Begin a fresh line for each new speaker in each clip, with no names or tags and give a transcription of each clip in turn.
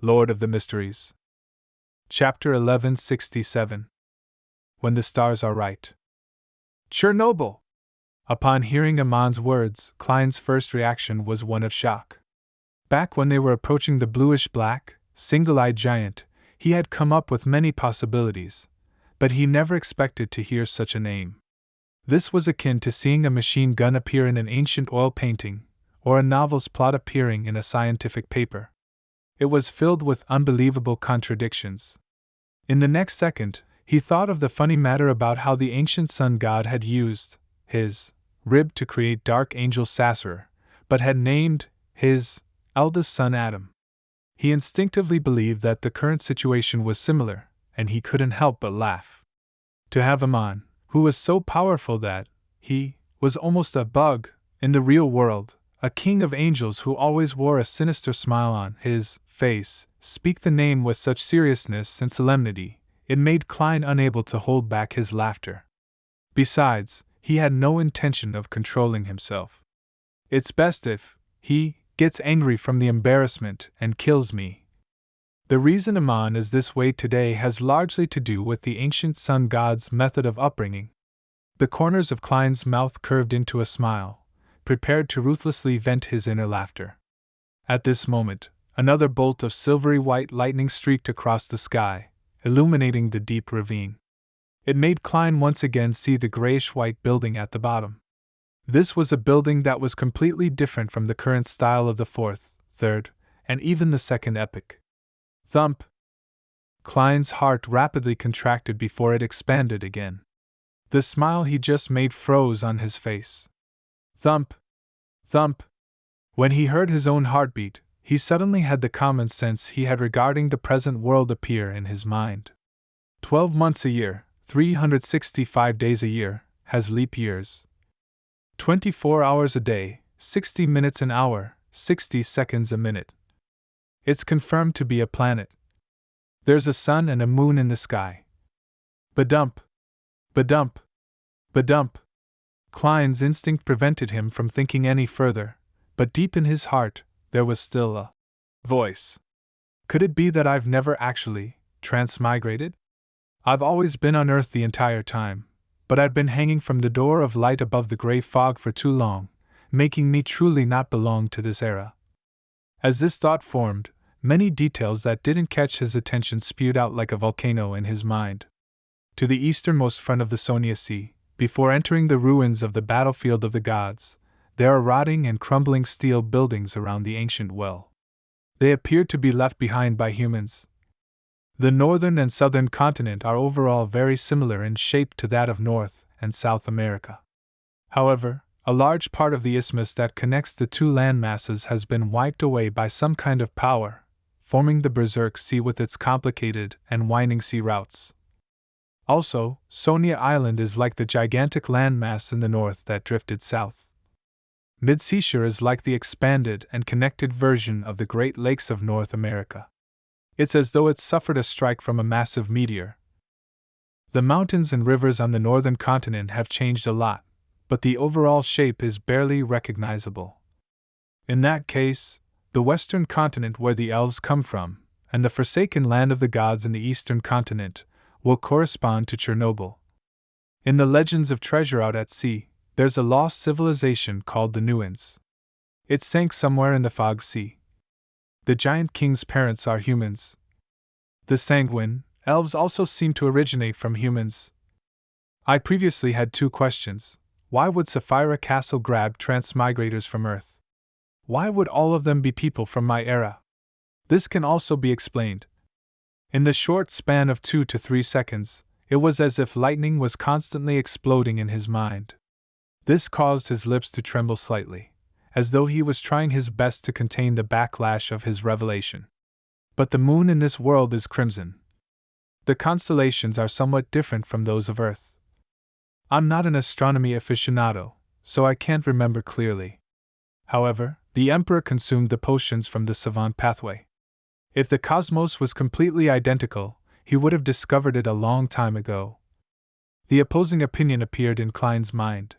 Lord of the Mysteries. Chapter 1167. When the Stars Are Right. Chernobyl! Upon hearing Amon's words, Klein's first reaction was one of shock. Back when they were approaching the bluish-black, single-eyed giant, he had come up with many possibilities, but he never expected to hear such a name. This was akin to seeing a machine gun appear in an ancient oil painting, or a novel's plot appearing in a scientific paper. It was filled with unbelievable contradictions. In the next second, he thought of the funny matter about how the ancient sun god had used his rib to create Dark Angel Sasser, but had named his eldest son Adam. He instinctively believed that the current situation was similar, and he couldn't help but laugh. To have Amon, who was so powerful that he was almost a bug in the real world, a king of angels who always wore a sinister smile on his face, speak the name with such seriousness and solemnity, it made Klein unable to hold back his laughter. Besides, he had no intention of controlling himself. It's best if he gets angry from the embarrassment and kills me. The reason Amon is this way today has largely to do with the ancient sun god's method of upbringing. The corners of Klein's mouth curved into a smile, prepared to ruthlessly vent his inner laughter. At this moment, another bolt of silvery white lightning streaked across the sky, illuminating the deep ravine. It made Klein once again see the grayish-white building at the bottom. This was a building that was completely different from the current style of the fourth, third, and even the second epoch. Thump! Klein's heart rapidly contracted before it expanded again. The smile he just made froze on his face. Thump! Thump! When he heard his own heartbeat, he suddenly had the common sense he had regarding the present world appear in his mind. 12 months a year, 365 days a year, has leap years. 24 hours a day, 60 minutes an hour, 60 seconds a minute. It's confirmed to be a planet. There's a sun and a moon in the sky. Badump! Badump! Badump! Klein's instinct prevented him from thinking any further, but deep in his heart, there was still a voice. Could it be that I've never actually transmigrated? I've always been on Earth the entire time, but I've been hanging from the door of light above the gray fog for too long, making me truly not belong to this era. As this thought formed, many details that didn't catch his attention spewed out like a volcano in his mind. To the easternmost front of the Sonia Sea, before entering the ruins of the battlefield of the gods, there are rotting and crumbling steel buildings around the ancient well. They appear to be left behind by humans. The northern and southern continent are overall very similar in shape to that of North and South America. However, a large part of the isthmus that connects the two landmasses has been wiped away by some kind of power, forming the Berserk Sea with its complicated and winding sea routes. Also, Sonia Island is like the gigantic landmass in the north that drifted south. Mid-Seashore is like the expanded and connected version of the Great Lakes of North America. It's as though it suffered a strike from a massive meteor. The mountains and rivers on the northern continent have changed a lot, but the overall shape is barely recognizable. In that case, the western continent where the elves come from, and the forsaken land of the gods in the eastern continent, will correspond to Chernobyl. In the legends of Treasure Out at Sea, there's a lost civilization called the Nuins. It sank somewhere in the Fog Sea. The giant king's parents are humans. The sanguine elves also seem to originate from humans. I previously had two questions. Why would Sapphira Castle grab transmigrators from Earth? Why would all of them be people from my era? This can also be explained. In the short span of 2 to 3 seconds, it was as if lightning was constantly exploding in his mind. This caused his lips to tremble slightly, as though he was trying his best to contain the backlash of his revelation. But the moon in this world is crimson. The constellations are somewhat different from those of Earth. I'm not an astronomy aficionado, so I can't remember clearly. However, the Emperor consumed the potions from the savant pathway. If the cosmos was completely identical, he would have discovered it a long time ago. The opposing opinion appeared in Klein's mind.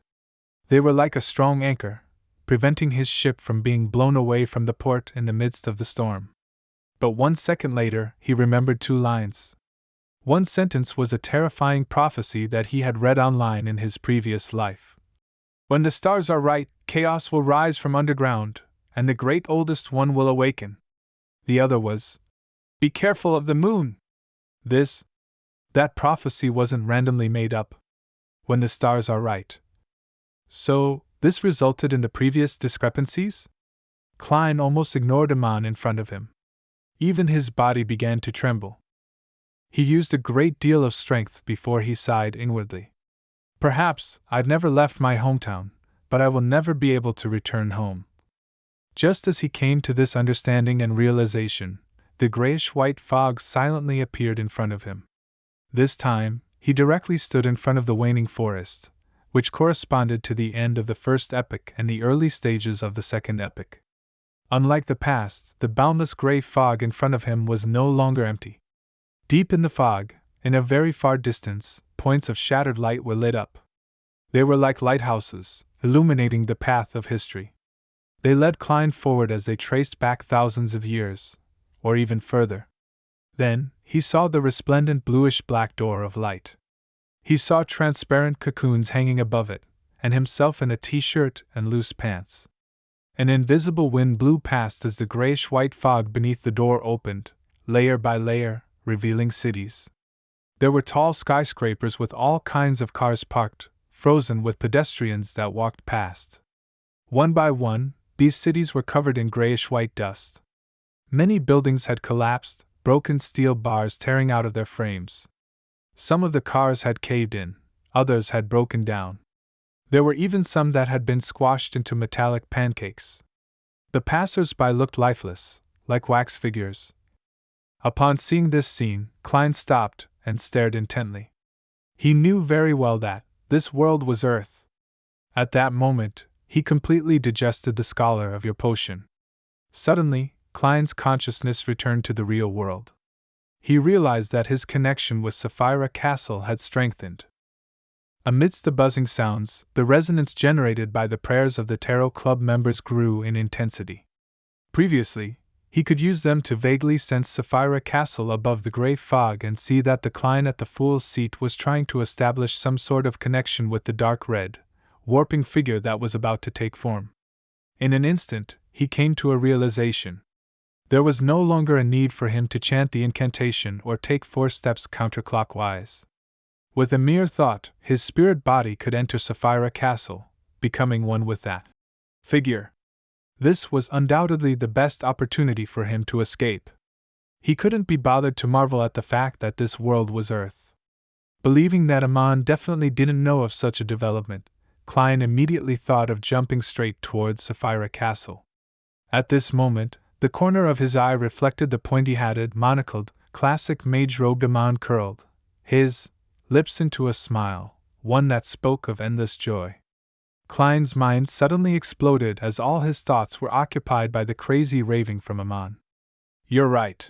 They were like a strong anchor, preventing his ship from being blown away from the port in the midst of the storm. But 1 second later, he remembered 2 lines. One sentence was a terrifying prophecy that he had read online in his previous life. When the stars are right, chaos will rise from underground, and the great oldest one will awaken. The other was, be careful of the moon. That prophecy wasn't randomly made up. When the stars are right. So, this resulted in the previous discrepancies? Klein almost ignored Amon in front of him. Even his body began to tremble. He used a great deal of strength before he sighed inwardly. Perhaps I'd never left my hometown, but I will never be able to return home. Just as he came to this understanding and realization, the grayish-white fog silently appeared in front of him. This time, he directly stood in front of the waning forest, which corresponded to the end of the first epoch and the early stages of the second epoch. Unlike the past, the boundless gray fog in front of him was no longer empty. Deep in the fog, in a very far distance, points of shattered light were lit up. They were like lighthouses, illuminating the path of history. They led Klein forward as they traced back thousands of years, or even further. Then, he saw the resplendent bluish-black door of light. He saw transparent cocoons hanging above it, and himself in a t-shirt and loose pants. An invisible wind blew past as the grayish-white fog beneath the door opened, layer by layer, revealing cities. There were tall skyscrapers with all kinds of cars parked, frozen with pedestrians that walked past. One by one, these cities were covered in grayish-white dust. Many buildings had collapsed, broken steel bars tearing out of their frames. Some of the cars had caved in, others had broken down. There were even some that had been squashed into metallic pancakes. The passers-by looked lifeless, like wax figures. Upon seeing this scene, Klein stopped and stared intently. He knew very well that this world was Earth. At that moment, he completely digested the scholar of your potion. Suddenly, Klein's consciousness returned to the real world. He realized that his connection with Sapphira Castle had strengthened. Amidst the buzzing sounds, the resonance generated by the prayers of the Tarot Club members grew in intensity. Previously, he could use them to vaguely sense Sapphira Castle above the gray fog and see that the Klein at the Fool's Seat was trying to establish some sort of connection with the dark red, warping figure that was about to take form. In an instant, he came to a realization. There was no longer a need for him to chant the incantation or take 4 steps counterclockwise. With a mere thought, his spirit body could enter Sapphira Castle, becoming one with that figure. This was undoubtedly the best opportunity for him to escape. He couldn't be bothered to marvel at the fact that this world was Earth. Believing that Amon definitely didn't know of such a development, Klein immediately thought of jumping straight towards Sapphira Castle. At this moment, the corner of his eye reflected the pointy-hatted, monocled, classic mage-robed Amon curled his lips into a smile, one that spoke of endless joy. Klein's mind suddenly exploded as all his thoughts were occupied by the crazy raving from Amon. You're right.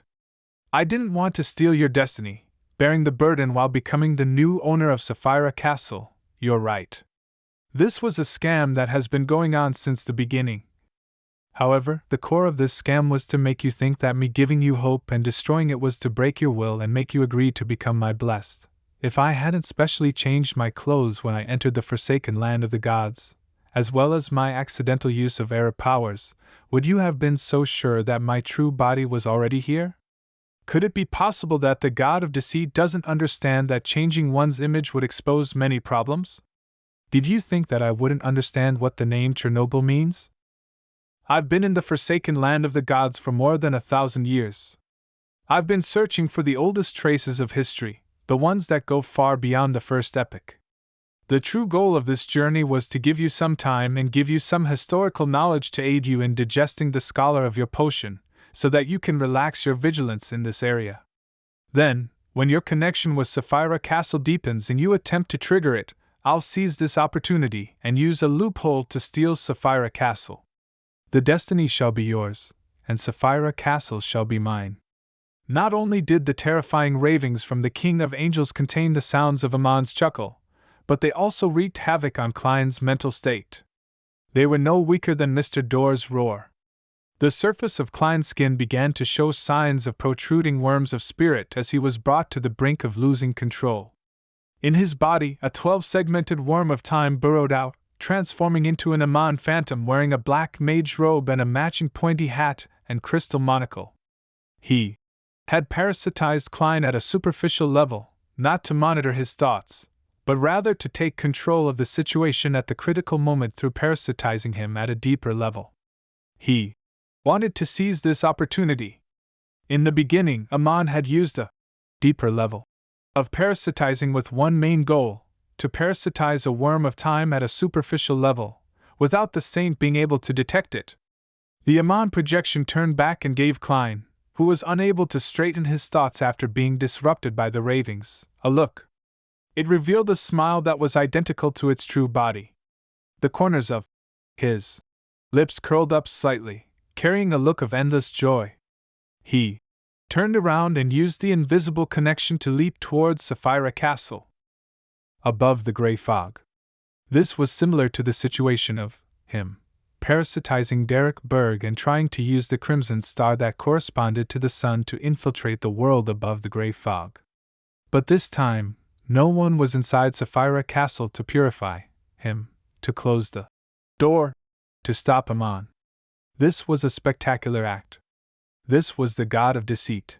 I didn't want to steal your destiny, bearing the burden while becoming the new owner of Sapphira Castle. You're right. This was a scam that has been going on since the beginning. However, the core of this scam was to make you think that me giving you hope and destroying it was to break your will and make you agree to become my blessed. If I hadn't specially changed my clothes when I entered the forsaken land of the gods, as well as my accidental use of air powers, would you have been so sure that my true body was already here? Could it be possible that the god of deceit doesn't understand that changing one's image would expose many problems? Did you think that I wouldn't understand what the name Chernobyl means? I've been in the forsaken land of the gods for more than 1,000 years. I've been searching for the oldest traces of history, the ones that go far beyond the first epoch. The true goal of this journey was to give you some time and give you some historical knowledge to aid you in digesting the scholar of your potion, so that you can relax your vigilance in this area. Then, when your connection with Sapphira Castle deepens and you attempt to trigger it, I'll seize this opportunity and use a loophole to steal Sapphira Castle. The destiny shall be yours, and Sapphira Castle shall be mine. Not only did the terrifying ravings from the King of Angels contain the sounds of Amon's chuckle, but they also wreaked havoc on Klein's mental state. They were no weaker than Mr. Door's roar. The surface of Klein's skin began to show signs of protruding worms of spirit as he was brought to the brink of losing control. In his body, a 12-segmented worm of time burrowed out, transforming into an Amon phantom wearing a black mage robe and a matching pointy hat and crystal monocle. He had parasitized Klein at a superficial level, not to monitor his thoughts, but rather to take control of the situation at the critical moment through parasitizing him at a deeper level. He wanted to seize this opportunity. In the beginning, Amon had used a deeper level of parasitizing with one main goal: to parasitize a worm of time at a superficial level, without the saint being able to detect it. The Amon projection turned back and gave Klein, who was unable to straighten his thoughts after being disrupted by the ravings, a look. It revealed a smile that was identical to its true body. The corners of his lips curled up slightly, carrying a look of endless joy. He turned around and used the invisible connection to leap towards Sapphira Castle, above the gray fog. This was similar to the situation of him parasitizing Derek Berg and trying to use the crimson star that corresponded to the sun to infiltrate the world above the gray fog. But this time, no one was inside Sapphira Castle to purify him, to close the door, to stop Amon. This was a spectacular act. This was the god of deceit.